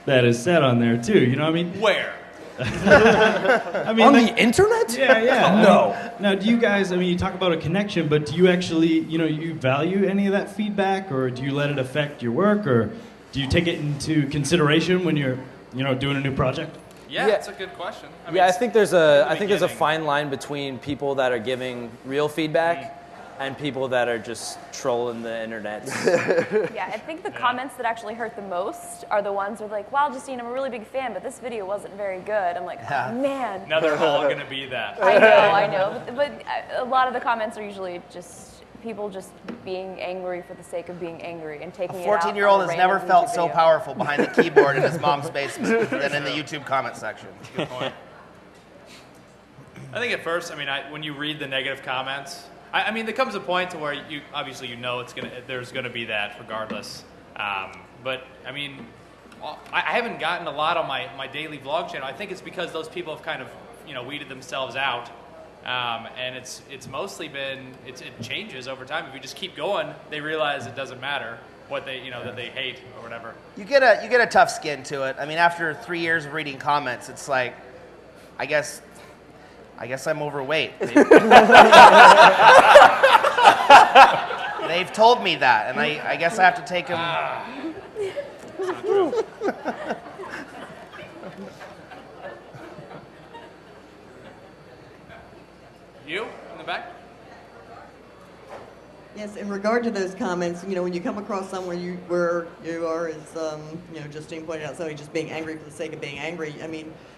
that is said on there too. You know what I mean? Where? On the internet? Yeah. No. Now, do you guys? You talk about a connection, but do you actually, you value any of that feedback, or do you let it affect your work, or do you take it into consideration when you're, doing a new project? Yeah, that's a good question. I think there's a fine line between people that are giving real feedback and people that are just trolling the internet. Yeah, I think the comments that actually hurt the most are the ones where like, wow, Justine, I'm a really big fan, but this video wasn't very good. I'm like, oh, man. Now they're all going to be that. I know. But a lot of the comments are usually just people just being angry for the sake of being angry and taking A it out. 14-year-old has never felt so video. powerful behind the keyboard in his mom's basement than in the YouTube comment section. Good point. I think at first, when you read the negative comments, there comes a point to where you obviously there's gonna be that regardless. But I haven't gotten a lot on my daily vlog channel. I think it's because those people have kind of weeded themselves out, and it's mostly been it changes over time. If you just keep going, they realize it doesn't matter what they that they hate or whatever. You get a tough skin to it. After 3 years of reading comments, it's like, I guess I'm overweight. They've told me that, and I guess I have to take them. You in the back? Yes, in regard to those comments, when you come across somewhere where you are, as Justine pointed out, somebody just being angry for the sake of being angry.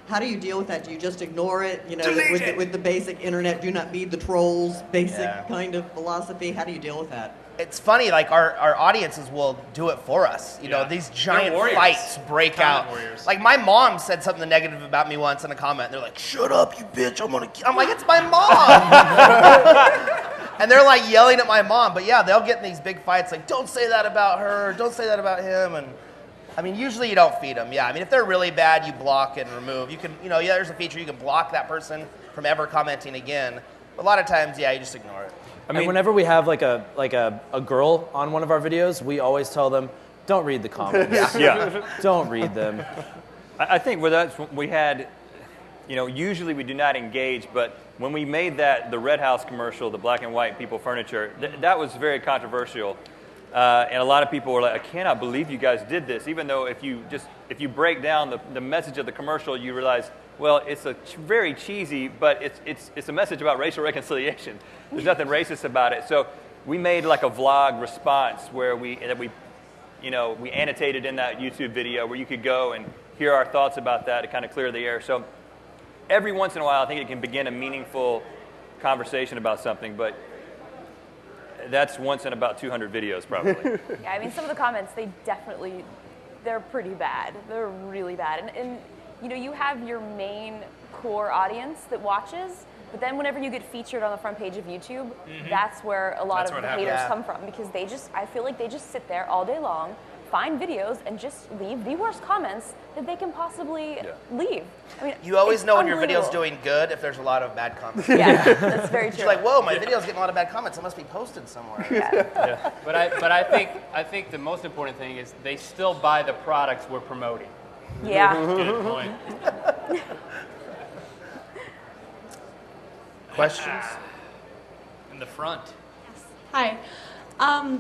How do you deal with that? Do you just ignore it? With the basic internet, do not feed the trolls, basic kind of philosophy. How do you deal with that? It's funny, like our audiences will do it for us. These giant fights break out. Warriors. Like my mom said something negative about me once in a comment. They're like, "Shut up, you bitch! I'm like, it's my mom." And they're like yelling at my mom. But yeah, they'll get in these big fights. Like, don't say that about her. Don't say that about him. And usually you don't feed them. Yeah, if they're really bad, you block and remove. You can, there's a feature you can block that person from ever commenting again. But a lot of times, yeah, you just ignore it. And whenever we have like a girl on one of our videos, we always tell them, don't read the comments. Yeah. Don't read them. I think with us, we had, usually we do not engage, but when we made the Red House commercial, the black and white people furniture, that was very controversial. And a lot of people were like, I cannot believe you guys did this, even though if you break down the message of the commercial, you realize, well, it's very cheesy, but it's a message about racial reconciliation. There's nothing racist about it. So we made like a vlog response where we annotated in that YouTube video where you could go and hear our thoughts about that to kind of clear the air. So every once in a while, I think it can begin a meaningful conversation about something, but that's once in about 200 videos, probably. Yeah, some of the comments, they're pretty bad. They're really bad. And you have your main core audience that watches, but then whenever you get featured on the front page of YouTube, that's where a lot of the haters come from, because I feel like they just sit there all day long, find videos, and just leave the worst comments that they can possibly leave. You always know when your video's doing good if there's a lot of bad comments. Yeah, that's very true. You're like, whoa, my video's getting a lot of bad comments. It must be posted somewhere. Yeah. But I think the most important thing is they still buy the products we're promoting. Yeah. Good point. Questions? In the front. Hi.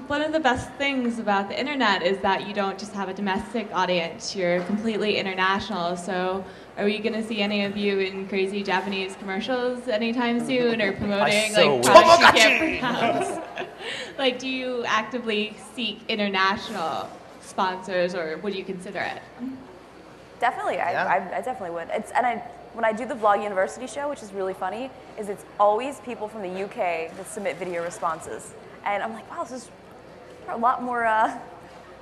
One of the best things about the internet is that you don't just have a domestic audience, you're completely international. So are we going to see any of you in crazy Japanese commercials anytime soon, or promoting products you can't pronounce? Do you actively seek international sponsors, or would you consider it? Definitely, I definitely would. When I do the Vlog University show, which is really funny, it's always people from the UK that submit video responses. And I'm like, wow, this is a lot more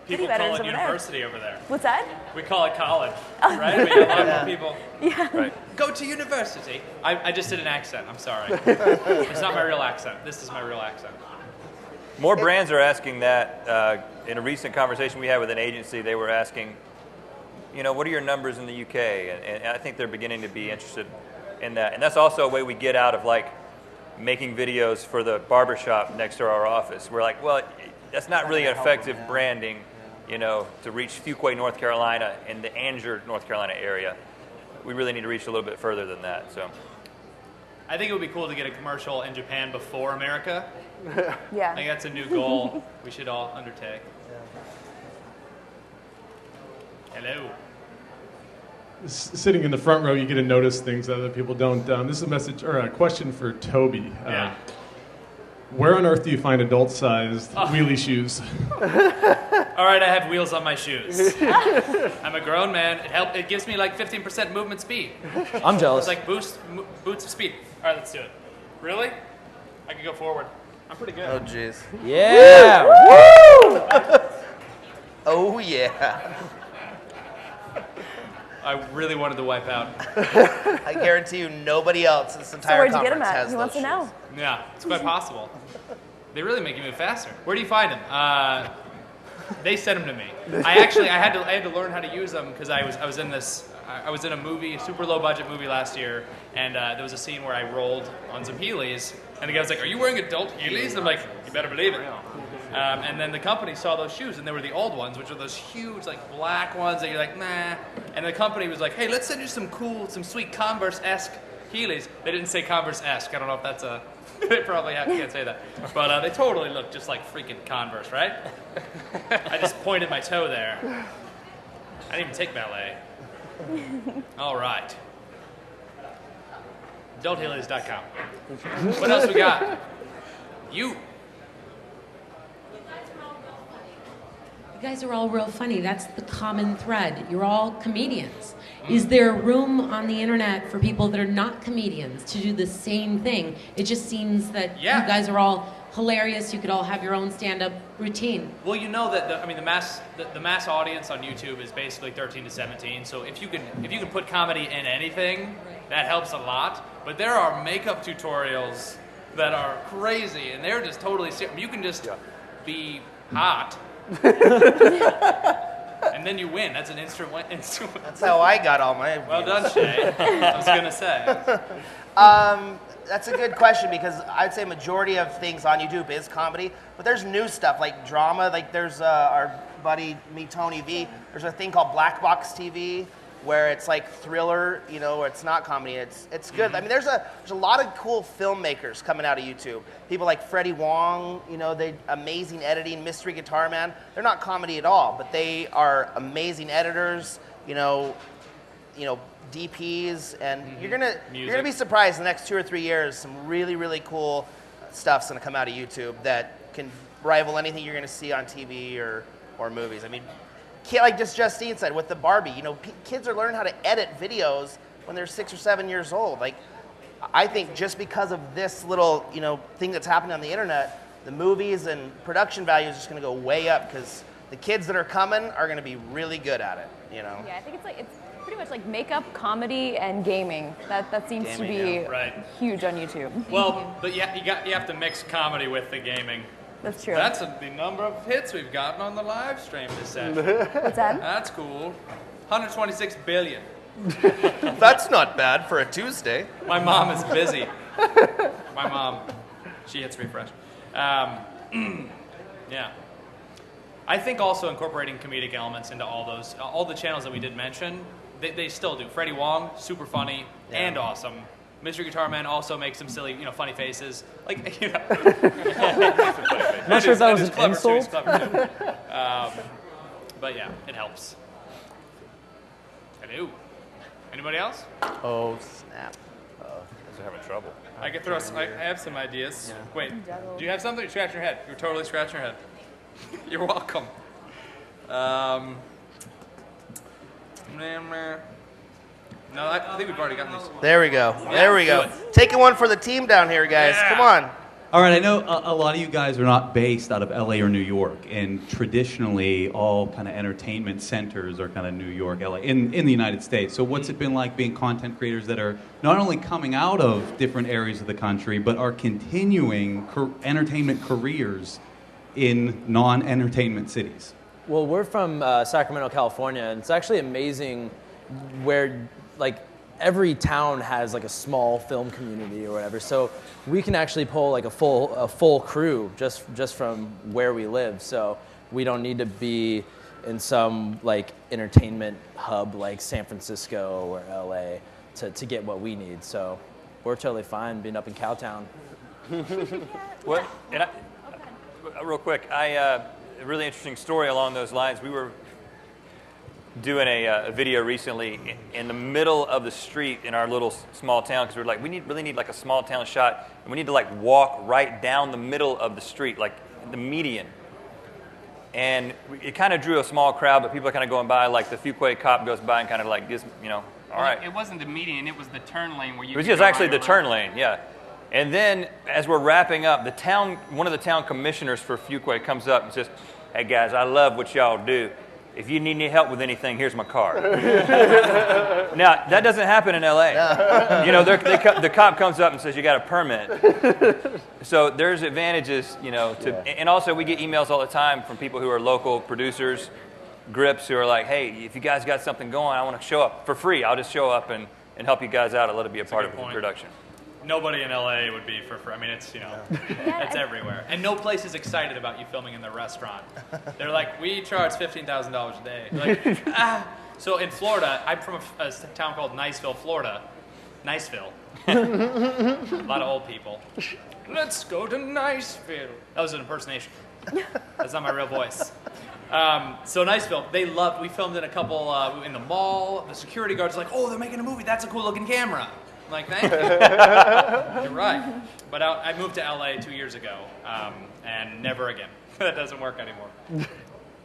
People City call veterans it over there. university over there. What's that? We call it college, right? We have a lot Yeah. more people. Yeah. Right. Go to university. I just did an accent. I'm sorry. It's not my real accent. This is my real accent. More brands are asking that. In a recent conversation we had with an agency, they were asking, what are your numbers in the UK? And I think they're beginning to be interested in that. And that's also a way we get out of making videos for the barbershop next to our office. We're like, well, that's not really effective branding, to reach Fuquay, North Carolina, and the Angier, North Carolina area. We really need to reach a little bit further than that. So, I think it would be cool to get a commercial in Japan before America. Yeah. I think that's a new goal we should all undertake. Hello. Sitting in the front row, you get to notice things that other people don't. This is a message or a question for Toby. Yeah. Where on earth do you find adult-sized wheelie shoes? All right, I have wheels on my shoes. I'm a grown man. It gives me like 15% movement speed. I'm jealous. It's like boots of speed. All right, let's do it. Really? I can go forward. I'm pretty good. Oh, jeez. Yeah! Woo! Oh, yeah. I really wanted to wipe out. I guarantee you nobody else in this So entire where'd you get conference them at? has Who wants to those know? shoes. Yeah, it's quite possible. They really make you move faster. Where do you find them? They sent them to me. I had to learn how to use them because I was in a movie, a super low budget movie last year, and there was a scene where I rolled on some Heelys, and the guy was like, "Are you wearing adult Heelys?" And I'm like, "You better believe it." And then the company saw those shoes, and they were the old ones, which are those huge, black ones that you're like, nah. And the company was like, "Hey, let's send you some sweet Converse-esque Heelys." They didn't say Converse-esque. I don't know if that's a. They probably can't say that. But they totally look just like freaking Converse, right? I just pointed my toe there. I didn't even take ballet. All right. AdultHeelys.com. What else we got? You. You guys are all real funny. That's the common thread. You're all comedians. Is there room on the internet for people that are not comedians to do the same thing? It just seems that you guys are all hilarious. You could all have your own stand-up routine. Well, you know that the mass audience on YouTube is basically 13 to 17. So if you can put comedy in anything, that helps a lot. But there are makeup tutorials that are crazy, and they're just totally serious. You can just be hot. And then you win. That's an instant win. That's how I got all my views. Well done, Shay. I was going to say. That's a good question because I'd say majority of things on YouTube is comedy, but there's new stuff like drama. Like there's our buddy, me, Tony V. There's a thing called Black Box TV where it's like thriller, where it's not comedy. It's good. Mm-hmm. I mean, there's a lot of cool filmmakers coming out of YouTube. People like Freddie Wong, they amazing editing. Mystery Guitar Man. They're not comedy at all, but they are amazing editors. DPs, and you're gonna be surprised in the next 2 or 3 years. Some really, really cool stuff's gonna come out of YouTube that can rival anything you're gonna see on TV or movies. I mean, like just Justine said with the Barbie, kids are learning how to edit videos when they're 6 or 7 years old. Like, I think just because of this little thing that's happening on the internet, the movies and production value is just gonna go way up because the kids that are coming are gonna be really good at it. Yeah, I think it's pretty much like makeup, comedy, and gaming. That seems to be huge on YouTube. Well, but you have to mix comedy with the gaming. That's true. That's the number of hits we've gotten on the live stream this session. What's that? That's cool. 126 billion. That's not bad for a Tuesday. My mom is busy. My mom, she hits refresh. Yeah. I think also incorporating comedic elements into all the channels that we did mention, they still do. Freddie Wong, super funny and awesome. Mystery Guitar Man also makes some silly, funny faces. Not sure if that was an insult. He's clever too. But yeah, it helps. Hello. Anybody else? Oh, snap. Guys are having trouble. I could throw. I have some ideas. Yeah. Wait, do you have something? Scratch your head. You're totally scratching your head. You're welcome. No, I think we've already gotten these. There we go. Yeah, There we go. Taking one for the team down here, guys. Yeah. Come on. All right, I know a lot of you guys are not based out of LA or New York, and traditionally all kind of entertainment centers are kind of New York, LA, in the United States. So what's it been like being content creators that are not only coming out of different areas of the country, but are continuing entertainment careers in non-entertainment cities? Well, we're from Sacramento, California, and it's actually amazing where, like, every town has like a small film community or whatever, so we can actually pull like a full crew just from where we live. So we don't need to be in some like entertainment hub like San Francisco or LA to get what we need. So we're totally fine being up in Cowtown. What? And real quick, a really interesting story along those lines. We were doing a video recently in the middle of the street in our little small town, because we were like, really need like a small town shot, and we need to like walk right down the middle of the street, like the median. And it kind of drew a small crowd, but people are kind of going by, like the Fuquay cop goes by and kind of like gives, all right. It wasn't the median, it was the turn lane where you. It was just actually the turn lane, yeah. And then as we're wrapping up, one of the town commissioners for Fuquay comes up and says, "Hey guys, I love what y'all do. If you need any help with anything, here's my card." Now, that doesn't happen in LA. No. The cop comes up and says, "You got a permit." So there's advantages, and also we get emails all the time from people who are local producers, grips, who are like, "Hey, if you guys got something going, I want to show up for free. I'll just show up and help you guys out and let it be a part of the production." Nobody in LA would be for free. I mean, it's, it's everywhere. And no place is excited about you filming in their restaurant. They're like, we charge $15,000 a day. Like, So in Florida, I'm from a town called Niceville, Florida. Niceville. A lot of old people. Let's go to Niceville. That was an impersonation. That's not my real voice. So Niceville, we filmed in a couple in the mall. The security guard's like, oh, they're making a movie. That's a cool looking camera. I'm like, thank you. You're right. But I moved to LA 2 years ago, and never again. That doesn't work anymore.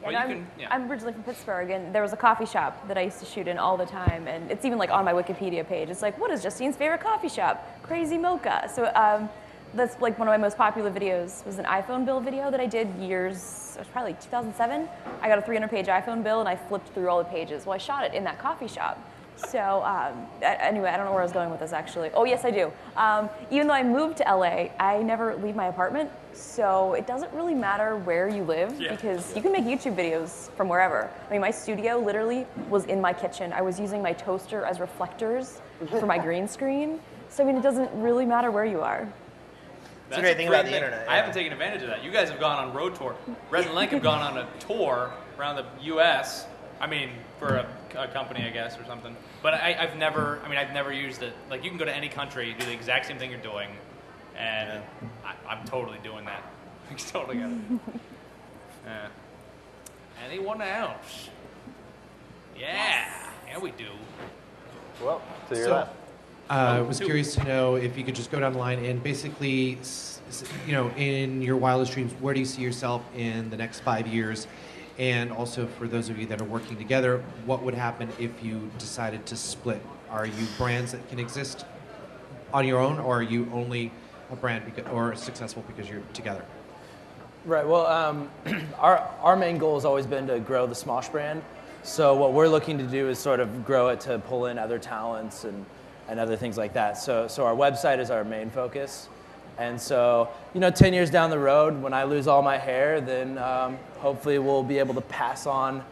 I'm originally from Pittsburgh, and there was a coffee shop that I used to shoot in all the time, and it's even like on my Wikipedia page. It's like, what is Justine's favorite coffee shop? Crazy Mocha. So that's like one of my most popular videos. Was an iPhone bill video that I did it was probably 2007. I got a 300-page iPhone bill, and I flipped through all the pages. Well, I shot it in that coffee shop. So anyway, I don't know where I was going with this actually. Oh yes, I do. Even though I moved to LA, I never leave my apartment. So it doesn't really matter where you live because you can make YouTube videos from wherever. I mean, my studio literally was in my kitchen. I was using my toaster as reflectors for my green screen. So I mean, it doesn't really matter where you are. That's a great thing about the internet. I haven't taken advantage of that. You guys have gone on road tour. Red and Link have gone on a tour around the U.S. I mean, for a company, I guess, or something. But I've never used it. Like, you can go to any country, do the exact same thing you're doing, and I'm totally doing that. I totally got it. Anyone else? Yeah, yeah, we do. Well, to your left. I was curious to know if you could just go down the line and basically, in your wildest dreams, where do you see yourself in the next 5 years? And also for those of you that are working together, what would happen if you decided to split? Are you brands that can exist on your own, or are you only a brand or successful because you're together? Right, well, our main goal has always been to grow the Smosh brand. So what we're looking to do is sort of grow it to pull in other talents and other things like that. So our website is our main focus. And so, 10 years down the road, when I lose all my hair, then hopefully we'll be able to pass on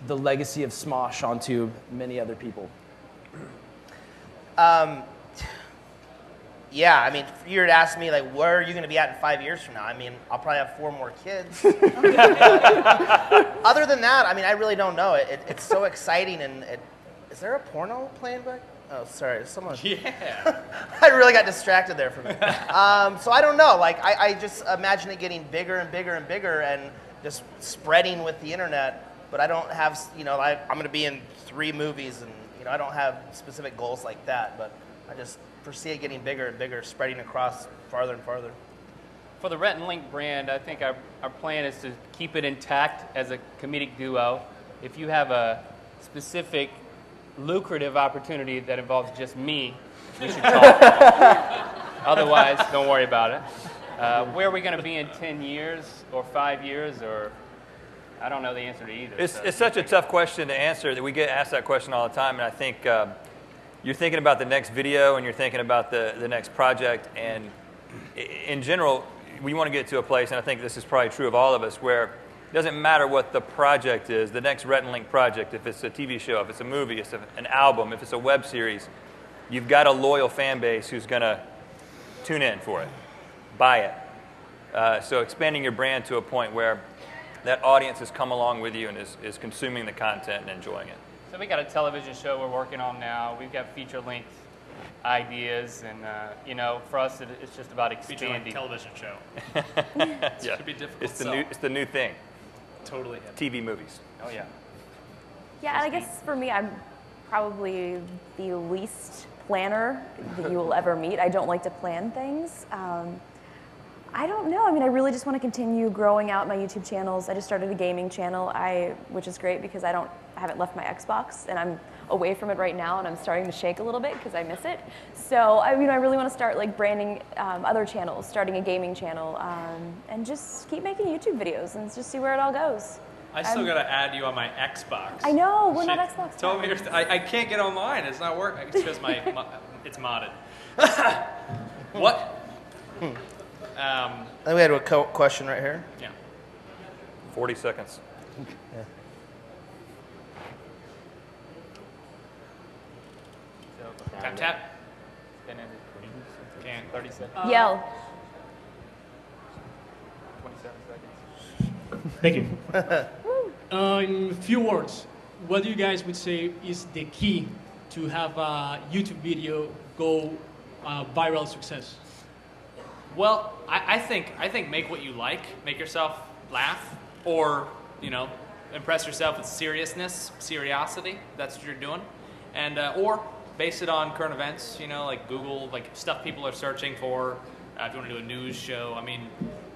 the legacy of Smosh onto many other people. Yeah, I mean, if you were to ask me, like, where are you going to be at in 5 years from now? I mean, I'll probably have 4 more kids. Other than that, I mean, I really don't know. It's so exciting, and is there a porno playing back? Oh, sorry, someone. Yeah. I really got distracted there for a minute. So I don't know. Like, I just imagine it getting bigger and bigger and bigger and just spreading with the internet. But I don't have, I'm going to be in 3 movies, and, I don't have specific goals like that. But I just foresee it getting bigger and bigger, spreading across farther and farther. For the Rhett and Link brand, I think our plan is to keep it intact as a comedic duo. If you have a specific lucrative opportunity that involves just me, you should call. Otherwise, don't worry about it. Where are we going to be in 10 years or 5 years, or I don't know the answer to either. It's such a tough question to answer that we get asked that question all the time, and I think you're thinking about the next video and you're thinking about the next project, and in general, we want to get to a place, and I think this is probably true of all of us, where it doesn't matter what the project is, the next Rhett and Link project, if it's a TV show, if it's a movie, if it's an album, if it's a web series, you've got a loyal fan base who's going to tune in for it, buy it. So expanding your brand to a point where that audience has come along with you and is consuming the content and enjoying it. So we got a television show we're working on now. We've got feature-length ideas, and for us, it's just about expanding. Feature-length television show. Yeah. Should be difficult. It's the new thing. Totally. TV movies. Oh yeah. Yeah, and I guess for me, I'm probably the least planner that you will ever meet. I don't like to plan things. I don't know. I mean, I really just want to continue growing out my YouTube channels. I just started a gaming channel, which is great because I haven't left my Xbox, and I'm away from it right now, and I'm starting to shake a little bit because I miss it. So I really want to start like branding other channels, starting a gaming channel, and just keep making YouTube videos and just see where it all goes. I still got to add you on my Xbox. I know, we're not Xbox Told me fans. I can't get online. It's not working. It's because it's modded. What? I think we had a question right here. Yeah. 40 seconds. Yeah. Tap tap. 30 seconds. Yell. 27 seconds. Thank you. In a few words, what do you guys would say is the key to have a YouTube video go viral success? Well, I think make what you like, make yourself laugh, or impress yourself with seriosity. That's what you're doing, and or base it on current events. Like Google, like stuff people are searching for. If you want to do a news show, I mean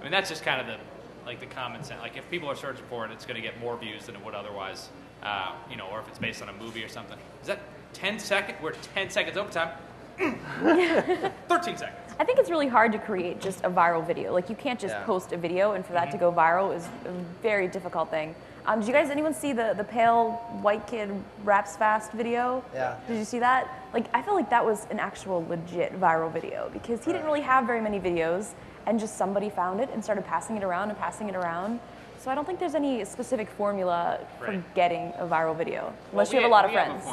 that's just kind of the common sense. Like if people are searching for it, it's going to get more views than it would otherwise. Or if it's based on a movie or something. Is that 10 seconds? We're 10 seconds overtime. 13 seconds. I think it's really hard to create just a viral video. Like you can't just post a video, and for that to go viral is a very difficult thing. Did you guys, anyone see the pale white kid raps fast video? Yeah. Did you see that? Like I feel like that was an actual legit viral video because he didn't really have very many videos, and just somebody found it and started passing it around and passing it around. So I don't think there's any specific formula for getting a viral video, unless you have a lot of friends.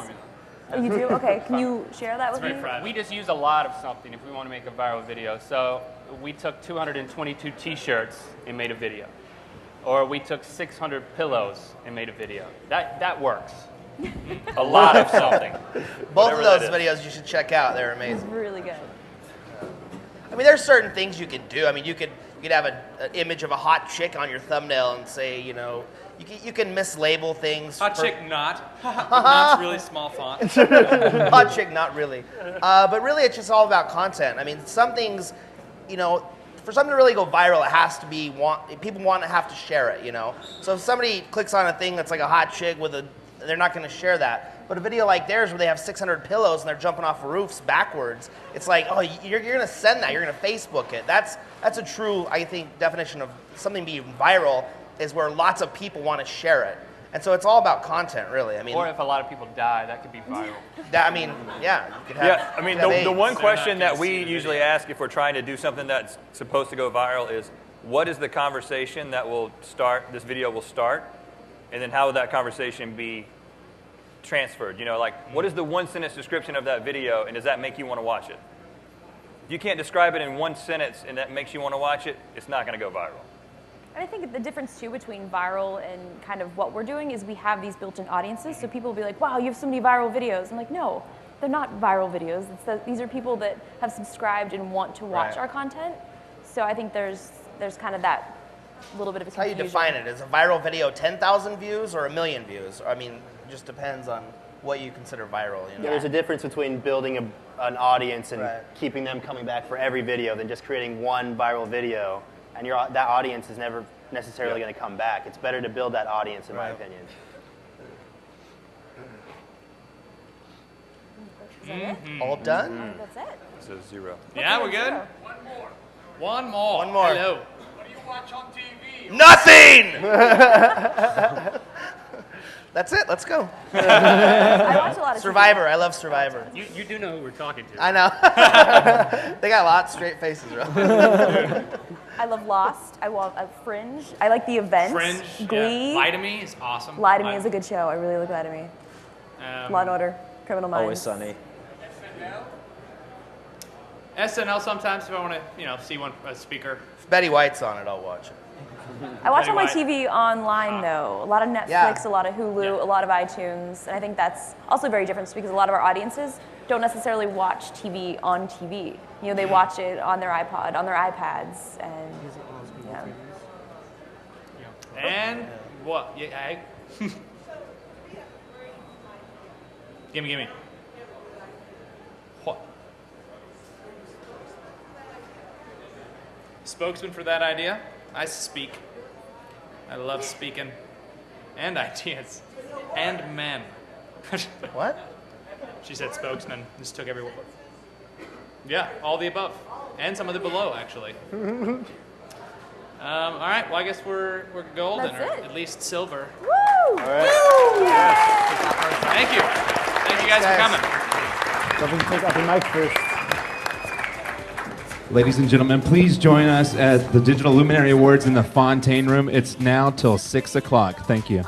Oh, you do? Okay, can you share that with me? We just use a lot of something if we want to make a viral video. So we took 222 t-shirts and made a video. Or we took 600 pillows and made a video. That works. A lot of something. Both of those videos you should check out. They're amazing. It's really good. I mean, there's certain things you can do. I mean, you could have an image of a hot chick on your thumbnail and say, you can mislabel things. Hot chick not. Not's really small font. Hot chick not really. But really, it's just all about content. I mean, some things, for something to really go viral, it has to be people want to have to share it. So if somebody clicks on a thing that's like a hot chick they're not going to share that. But a video like theirs where they have 600 pillows and they're jumping off roofs backwards, it's like, oh, you're going to send that. You're going to Facebook it. That's a true, I think, definition of something being viral is where lots of people want to share it. And so it's all about content, really. I mean, or if a lot of people die, that could be viral. You could have the one question that we usually ask if we're trying to do something that's supposed to go viral is, what is the conversation that this video will start? And then how will that conversation be transferred? What is the one-sentence description of that video, and does that make you want to watch it? If you can't describe it in one sentence and that makes you want to watch it, it's not going to go viral. And I think the difference, too, between viral and kind of what we're doing is we have these built-in audiences, so people will be like, wow, you have so many viral videos. I'm like, no, they're not viral videos. These are people that have subscribed and want to watch our content. So I think there's kind of that little bit of a confusion. How you define it? Is a viral video 10,000 views or 1 million views? I mean, it just depends on what you consider viral. There's a difference between building an audience and keeping them coming back for every video than just creating one viral video, and that audience is never necessarily going to come back. It's better to build that audience, in my opinion. All done? That's it. So 0. Yeah, we're good. One more. One more. One more. Hello. Nothing! That's it. Let's go. I watch a lot of Survivor. I love Survivor. You do know who we're talking to. I know. They got lots of straight faces, bro. I love Lost. I love Fringe. I like The Event. Fringe. Glee. Yeah. Lie to Me is awesome. Lie to Me is a good show. I really like Lie to Me. Law and Order. Criminal Minds. Always Sunny. SNL sometimes if I want to, see a speaker. If Betty White's on it, I'll watch it. I watch all my Betty TV online though. A lot of Netflix, Yeah. a lot of Hulu, a lot of iTunes, and I think that's also very different because a lot of our audiences don't necessarily watch TV on TV. They watch it on their iPod, on their iPads, and yeah. And what? Yeah, Gimme. What? Spokesman for that idea? I speak. I love speaking. And ideas. And men. What? She said spokesman. Just took every word. Yeah, all the above. And some of the below, actually. All right, well, I guess we're golden, That's or it. at least silver. Woo! All right. Woo! Thank you. Thank you guys for coming. Something to take off your mic first. Ladies and gentlemen, please join us at the Digital Luminary Awards in the Fontaine Room. It's now till 6 o'clock. Thank you.